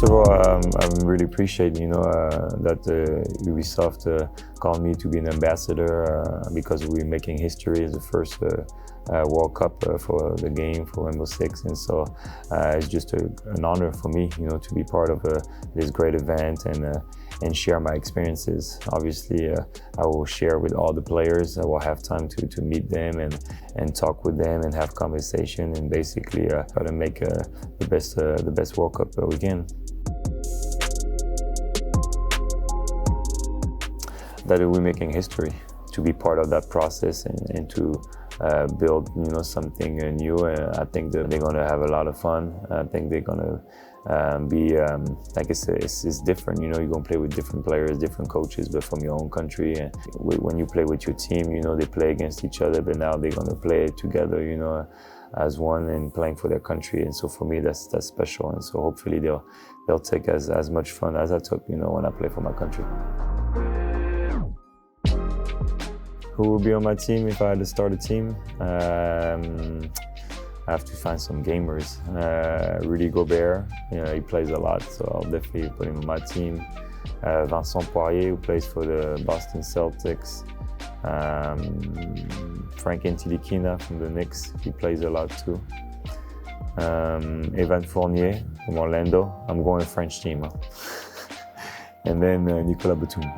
First of all, I really appreciate, that Ubisoft called me to be an ambassador because we're making history as the first World Cup for the game for Rainbow Six, and so it's just an honor for me, to be part of this great event and share my experiences. Obviously, I will share with all the players. I will have time to meet them and talk with them and have conversation and basically try to make the best World Cup we can. That we're making history, to be part of that process and to build something new. I think that they're going to have a lot of fun. I think they're going to be like I said, it's different. You're going to play with different players, different coaches, but from your own country. And when you play with your team, they play against each other, but now they're going to play together, as one and playing for their country. And so for me, that's special. And so hopefully they'll take as much fun as I took, when I play for my country. Who will be on my team if I had to start a team? I have to find some gamers. Rudy Gobert, he plays a lot, so I'll definitely put him on my team. Vincent Poirier, who plays for the Boston Celtics. Frank Ntilikina from the Knicks, he plays a lot too. Evan Fournier from Orlando. I'm going French team. Huh? And then Nicolas Batum.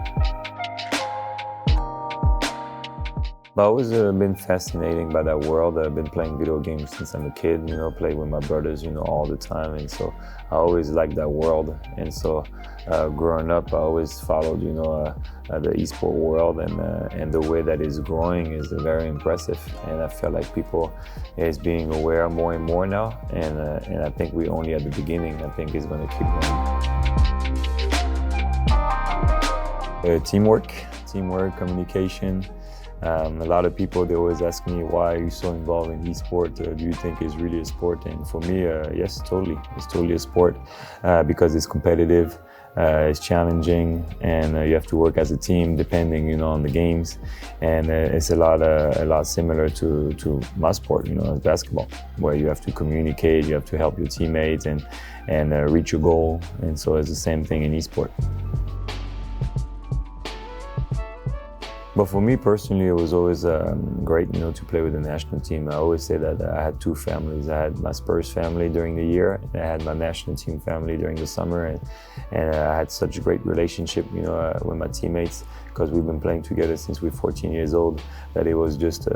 I've always been fascinated by that world. I've been playing video games since I'm a kid, play with my brothers, all the time. And so I always liked that world. And so growing up, I always followed, the esport world and the way that it's growing is very impressive. And I feel like people is being aware more and more now. And I think we're only at the beginning. I think it's going to keep going. Teamwork, communication. A lot of people, they always ask me, why are you so involved in e-sport? Do you think it's really a sport? And for me, yes, totally. It's totally a sport because it's competitive, it's challenging, and you have to work as a team depending, on the games. And it's a lot similar to my sport, as basketball, where you have to communicate, you have to help your teammates and reach your goal. And so it's the same thing in e-sport. But for me personally, it was always great, to play with the national team. I always say that I had two families. I had my Spurs family during the year, and I had my national team family during the summer. And I had such a great relationship, with my teammates, because we've been playing together since we're 14 years old, that it was just,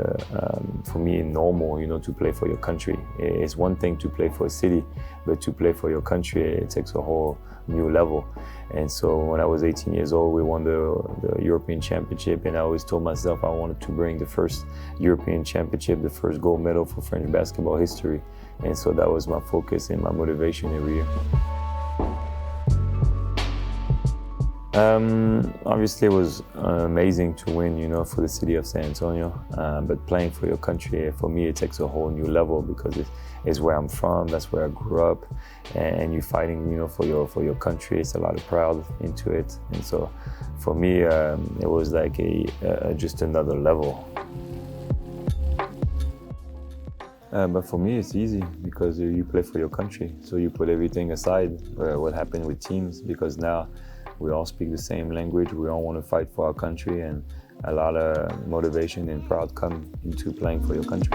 for me, normal, to play for your country. It's one thing to play for a city, but to play for your country, it takes a whole new level. And so when I was 18 years old, we won the European Championship, and I always told myself I wanted to bring the first European Championship, the first gold medal for French basketball history. And so that was my focus and my motivation every year. Obviously it was amazing to win, for the city of San Antonio, but playing for your country, for me, it takes a whole new level because it's where I'm from, that's where I grew up, and you're fighting, for your country. It's a lot of pride into it, and so for me, it was like just another level. But for me, it's easy because you play for your country, so you put everything aside, what happened with teams, because now we all speak the same language, we all want to fight for our country, and a lot of motivation and pride come into playing for your country.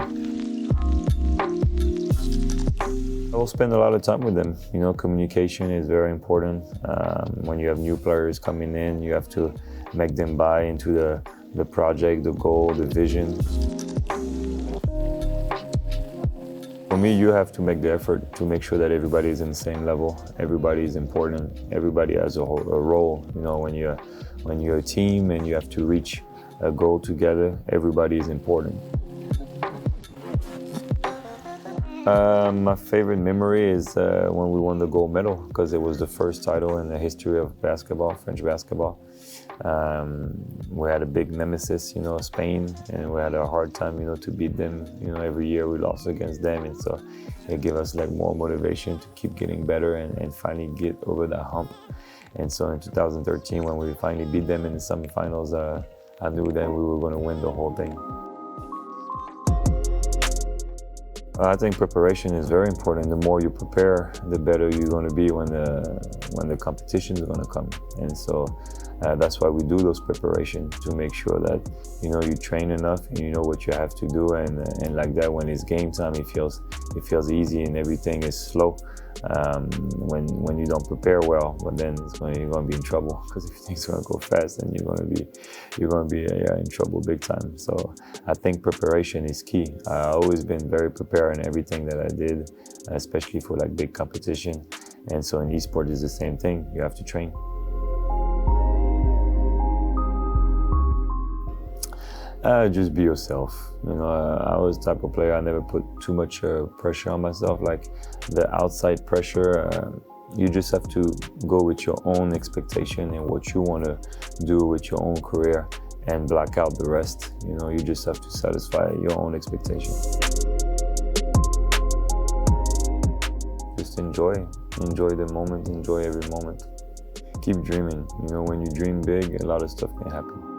I will spend a lot of time with them. Communication is very important. When you have new players coming in, you have to make them buy into the project, the goal, the vision. For me, you have to make the effort to make sure that everybody is in the same level. Everybody is important. Everybody has a role. When you're a team and you have to reach a goal together, everybody is important. My favorite memory is when we won the gold medal, because it was the first title in the history of basketball, French basketball. We had a big nemesis, Spain, and we had a hard time, to beat them. Every year we lost against them, and so it gave us more motivation to keep getting better and finally get over that hump. And so in 2013, when we finally beat them in the semifinals, I knew that we were going to win the whole thing. I think preparation is very important. The more you prepare, the better you're going to be when the competition is going to come. And so that's why we do those preparations, to make sure that you train enough and you know what you have to do. And like that, when it's game time, it feels easy and everything is slow. When you don't prepare well, but then you're going to be in trouble, because everything's going to go fast and you're going to be in trouble big time. So I think preparation is key. I've always been very prepared in everything that I did, especially for like big competition. And so in esports is the same thing. You have to train. Just be yourself. I was the type of player, I never put too much pressure on myself, like the outside pressure. You just have to go with your own expectation and what you want to do with your own career, and block out the rest. You just have to satisfy your own expectation. Just enjoy the moment, enjoy every moment. Keep dreaming. When you dream big, a lot of stuff can happen.